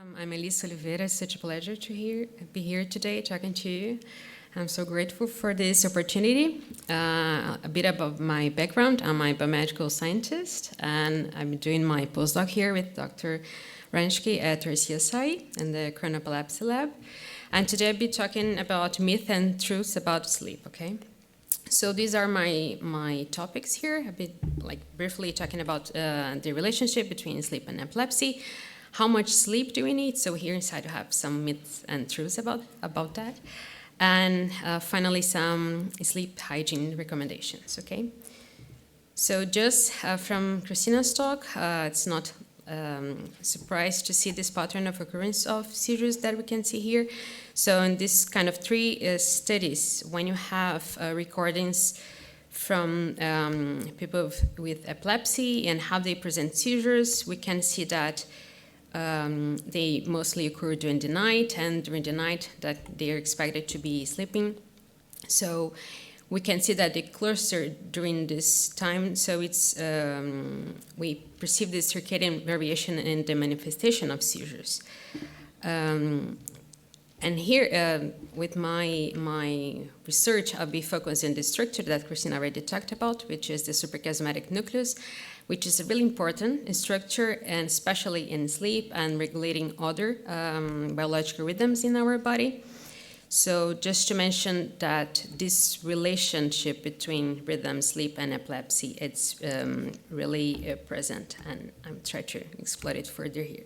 I'm Alves Oliveira. It's such a pleasure to be here today talking to you. I'm so grateful for this opportunity. A bit about my background. I'm a biomedical scientist, and I'm doing my postdoc here with Dr. Ranschke at RCSI in the Epilepsy lab. And today I'll be talking about myth and truths about sleep, okay? So these are my topics here. I'll be briefly talking about the relationship between sleep and epilepsy. How much sleep do we need? So here inside we have some myths and truths about that. And finally, some sleep hygiene recommendations, okay? So just from Christina's talk, it's not surprised to see this pattern of occurrence of seizures that we can see here. So in this kind of three studies, when you have recordings from people with epilepsy and how they present seizures, we can see that they mostly occur during the night, and during the night that they are expected to be sleeping. So we can see that they cluster during this time. So it's we perceive this circadian variation in the manifestation of seizures. And here, with my research, I'll be focused on the structure that Christina already talked about, which is the suprachiasmatic nucleus, which is a really important structure, and especially in sleep and regulating other biological rhythms in our body. So just to mention that this relationship between rhythm, sleep, and epilepsy, it's really present, and I'm trying to explore it further here.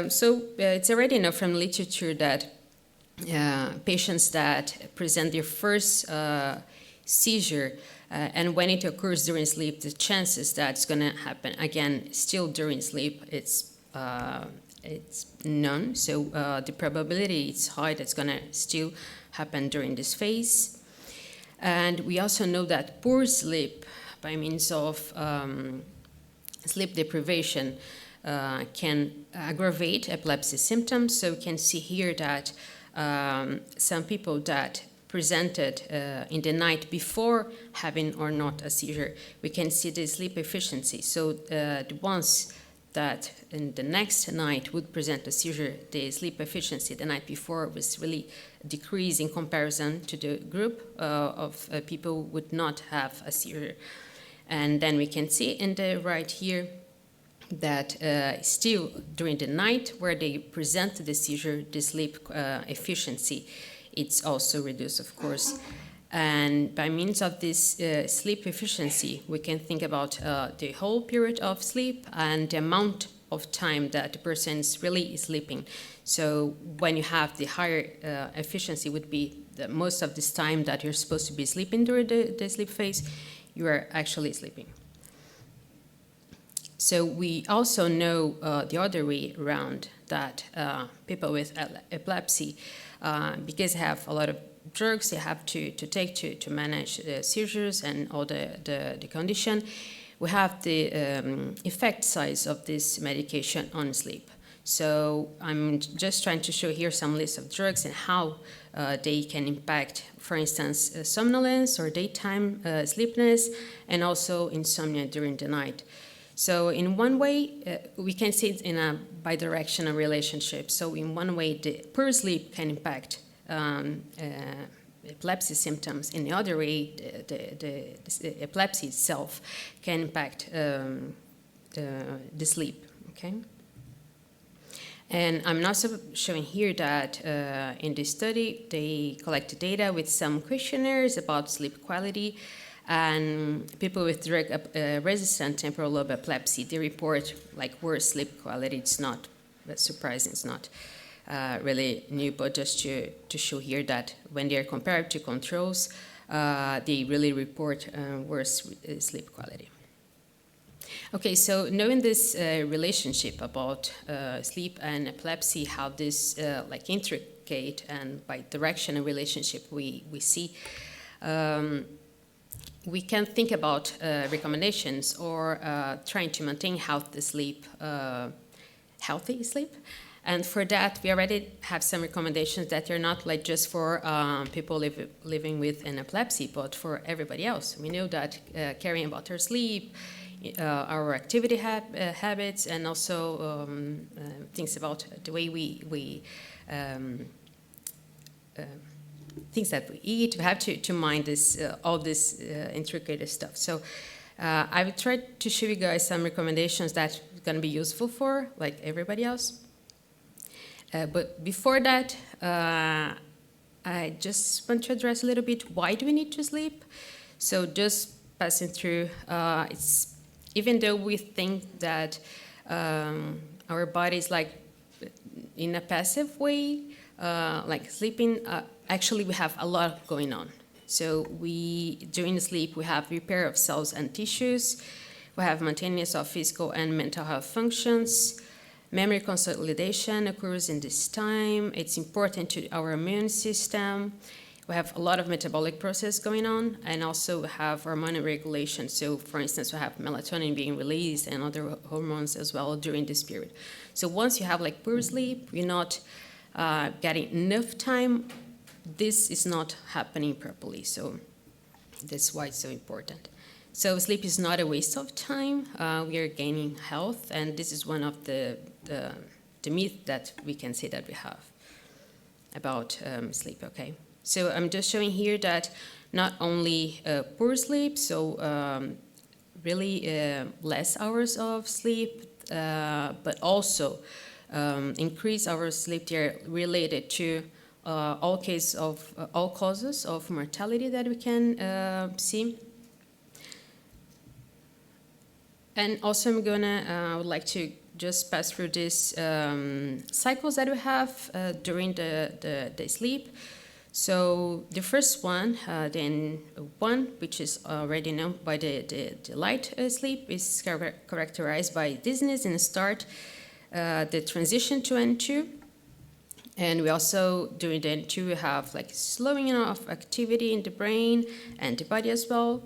So it's already known from literature that patients that present their first seizure, and when it occurs during sleep, the chances that it's going to happen again still during sleep, it's none. So the probability is high that it's going to still happen during this phase. And we also know that poor sleep, by means of sleep deprivation, can aggravate epilepsy symptoms. So we can see here that some people that presented in the night before having or not a seizure, we can see the sleep efficiency. So the ones that in the next night would present a seizure, the sleep efficiency the night before was really decreased in comparison to the group of people who would not have a seizure. And then we can see in the right here that still during the night where they present the seizure, the sleep efficiency, it's also reduced, of course. And by means of this sleep efficiency, we can think about the whole period of sleep and the amount of time that the person is really sleeping. So when you have the higher efficiency would be the most of this time that you're supposed to be sleeping during the sleep phase, you are actually sleeping. So we also know the other way around, that people with epilepsy, because they have a lot of drugs they have to take to manage the seizures and all the condition, we have the effect size of this medication on sleep. So I'm just trying to show here some list of drugs and how they can impact, for instance, somnolence or daytime sleepiness, and also insomnia during the night. So in one way, we can see it in a bidirectional relationship. So in one way, the poor sleep can impact epilepsy symptoms. In the other way, the epilepsy itself can impact the sleep, okay? And I'm also showing here that in this study, they collected data with some questionnaires about sleep quality. And people with drug-resistant temporal lobe epilepsy, they report worse sleep quality. It's not surprising. It's not really new, but just to show here that when they are compared to controls, they really report worse sleep quality. Okay, so knowing this relationship about sleep and epilepsy, how this intricate and bidirectional relationship we see. We can think about recommendations or trying to maintain healthy sleep. And for that, we already have some recommendations that are not just for people living with an epilepsy, but for everybody else. We know that caring about our sleep our activity habits, and also things about the way we things that we eat. We have to mind this all this intricate stuff. So I will try to show you guys some recommendations that are going to be useful for like everybody else. But before that, I just want to address a little bit why do we need to sleep. So just passing through, it's even though we think that our body is like in a passive way, like sleeping, actually we have a lot going on. So during sleep, we have repair of cells and tissues, we have maintenance of physical and mental health functions, memory consolidation occurs in this time, it's important to our immune system, we have a lot of metabolic process going on, and also we have hormonal regulation. So for instance, we have melatonin being released and other hormones as well during this period. So once you have like poor sleep, you're not getting enough time, this is not happening properly. So that's why it's so important. So sleep is not a waste of time. We are gaining health, and this is one of the myths that we can say that we have about sleep, okay? So I'm just showing here that not only poor sleep, so really less hours of sleep, but also increase our sleep, they're related to all causes of mortality that we can see. And also I would like to just pass through these cycles that we have during the sleep. So the first one, then one, which is already known by the light sleep, is characterized by dizziness in the start, the transition to N2. And we also, during the N2, we have like slowing of activity in the brain and the body as well.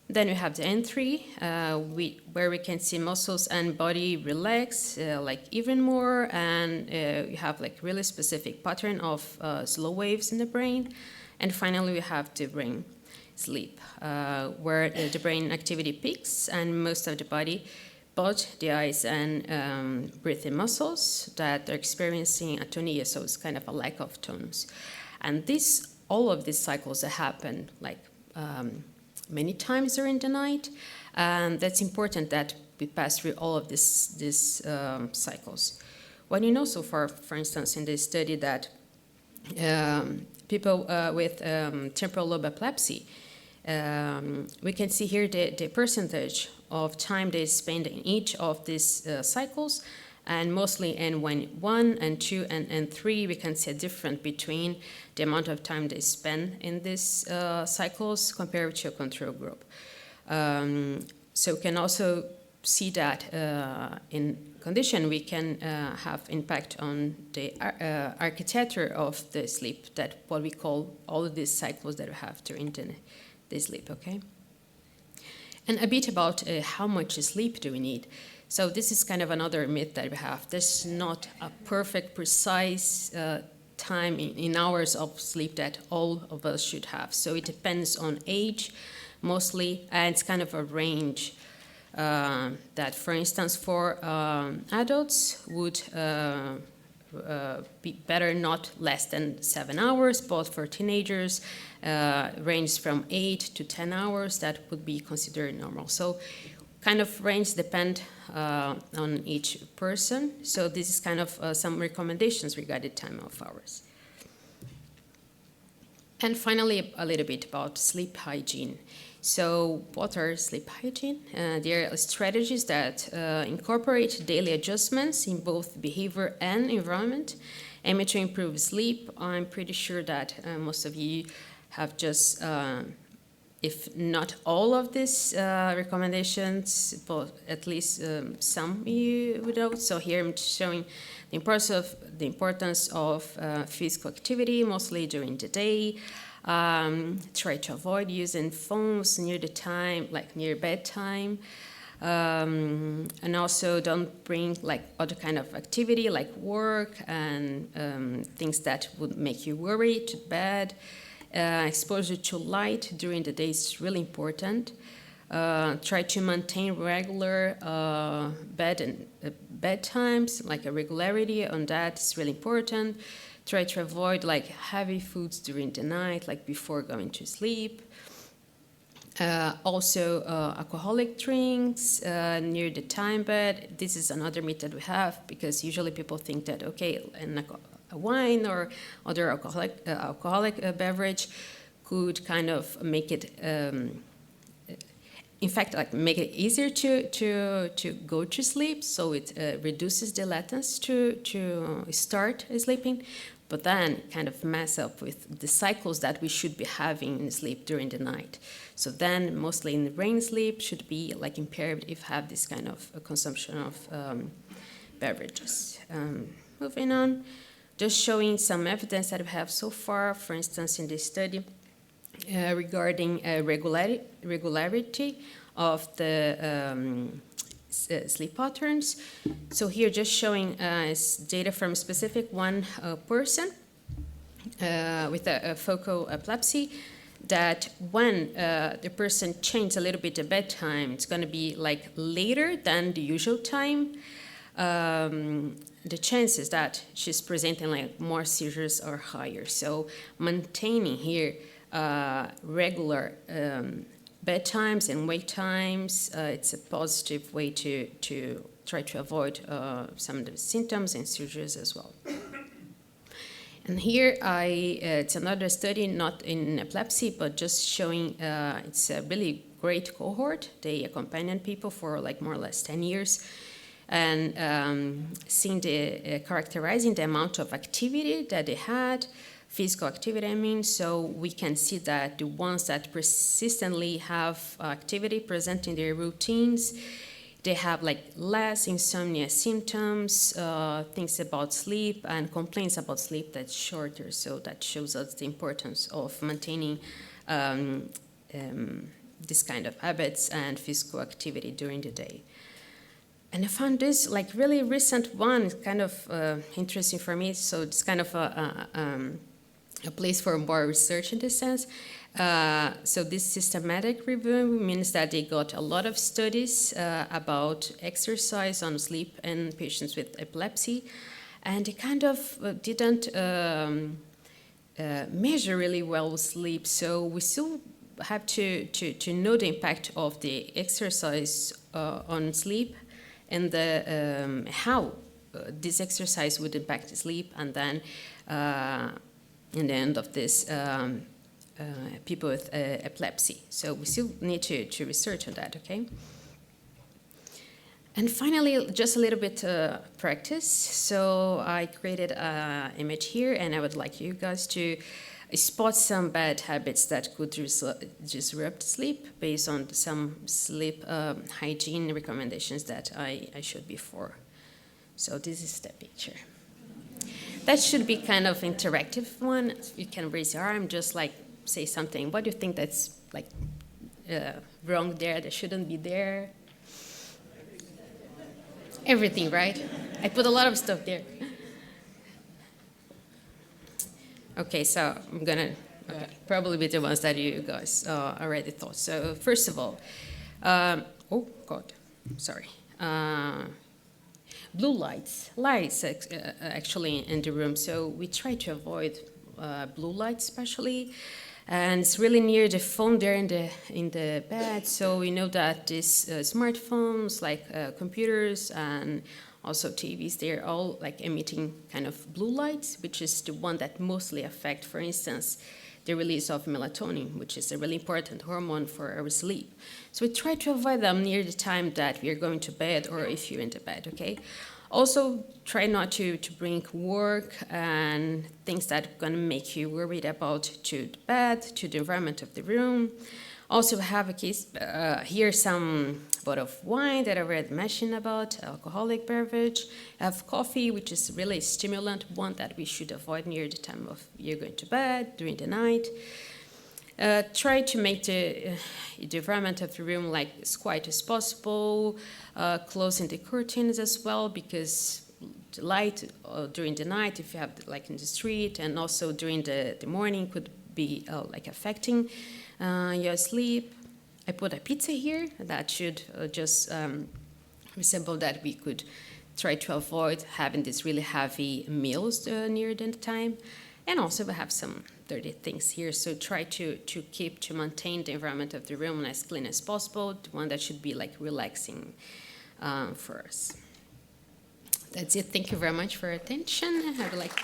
Then we have the N3, where we can see muscles and body relax like even more, and we have like really specific pattern of slow waves in the brain. And finally, we have the REM sleep, where the brain activity peaks and most of the body, both the eyes and breathing muscles, that are experiencing atonia, so it's kind of a lack of tonus. And all of these cycles that happen like many times during the night, and that's important that we pass through all of these cycles. What you know so far, for instance, in this study, that people with temporal lobe epilepsy, we can see here the percentage of time they spend in each of these cycles, and mostly in N1 and 2 and N3, we can see a difference between the amount of time they spend in these cycles compared to a control group. So we can also see that in condition we can have impact on the architecture of the sleep, that what we call all of these cycles that we have during the sleep, okay? And a bit about how much sleep do we need. So this is kind of another myth that we have. There's not a perfect, precise time in hours of sleep that all of us should have. So it depends on age, mostly, and it's kind of a range that, for instance, for adults would be better not less than 7 hours, but for teenagers, range from 8 to 10 hours, that would be considered normal. So kind of range depend on each person. So this is kind of some recommendations regarding time of hours. And finally, a little bit about sleep hygiene. So what are sleep hygiene? There are strategies that incorporate daily adjustments in both behavior and environment, aiming to improve sleep. I'm pretty sure that most of you have just if not all of these recommendations, but at least some you would know. So here I'm showing the importance of physical activity, mostly during the day. Try to avoid using phones near the time, like near bedtime. And also don't bring like other kind of activity like work and things that would make you worry to bed. Exposure to light during the day is really important. Try to maintain regular bed times, like a regularity on that is really important. Try to avoid like heavy foods during the night, like before going to sleep. Also, alcoholic drinks near the time bed. This is another myth that we have, because usually people think that, okay, a wine or other alcoholic beverage could kind of make it, in fact, like make it easier to go to sleep. So it reduces the latency to start sleeping, but then kind of mess up with the cycles that we should be having in sleep during the night. So then mostly in the REM sleep should be like impaired if have this kind of consumption of beverages. Moving on, just showing some evidence that we have so far, for instance, in this study regarding regularity of the sleep patterns. So here just showing data from a specific one person with a focal epilepsy, that when the person changes a little bit the bedtime, it's going to be like later than the usual time. The chances that she's presenting like more seizures are higher. So maintaining here regular bedtimes and wake times, it's a positive way to try to avoid some of the symptoms and seizures as well. And here it's another study, not in epilepsy, but just showing it's a really great cohort. They accompanied people for like more or less 10 years. And seeing characterizing the amount of activity that they had, physical activity, I mean, so we can see that the ones that persistently have activity present in their routines, they have like less insomnia symptoms, things about sleep, and complaints about sleep that's shorter. So that shows us the importance of maintaining this kind of habits and physical activity during the day. And I found this like really recent one, kind of interesting for me. So it's kind of a place for more research in this sense. So this systematic review means that they got a lot of studies about exercise on sleep in patients with epilepsy, and they kind of didn't measure really well sleep. So we still have to know the impact of the exercise on sleep, and the how this exercise would impact sleep, and then in the end of this, people with epilepsy. So we still need to research on that, okay? And finally, just a little bit practice. So I created an image here, and I would like you guys to spot some bad habits that could disrupt sleep based on some sleep hygiene recommendations that I showed before. So this is the picture. That should be kind of interactive one. You can raise your arm, just like say something. What do you think that's like wrong there, that shouldn't be there? Everything, right? I put a lot of stuff there. Okay, so I'm gonna probably be the ones that you guys already thought. So first of all, oh God, sorry. Blue lights actually in the room. So we try to avoid blue lights especially. And it's really near the phone there in the bed. So we know that these smartphones, like computers and also TVs, they're all like emitting kind of blue lights, which is the one that mostly affect, for instance, the release of melatonin, which is a really important hormone for our sleep. So we try to avoid them near the time that we are going to bed, or if you're in the bed, okay? Also, try not to bring work and things that are going to make you worried about to the bed, to the environment of the room. Also have a case, here some bottle of wine that I already mentioned about, alcoholic beverage. Have coffee, which is really a stimulant, one that we should avoid near the time of you're going to bed, during the night. Try to make the environment of the room like as quiet as possible, closing the curtains as well, because the light during the night, if you have like in the street, and also during the morning could be like affecting your sleep. I put a pizza here that should just resemble that we could try to avoid having these really heavy meals near the time. And also we have some dirty things here, so try to maintain the environment of the room as clean as possible, one that should be like relaxing for us. That's it. Thank you very much for your attention. I would like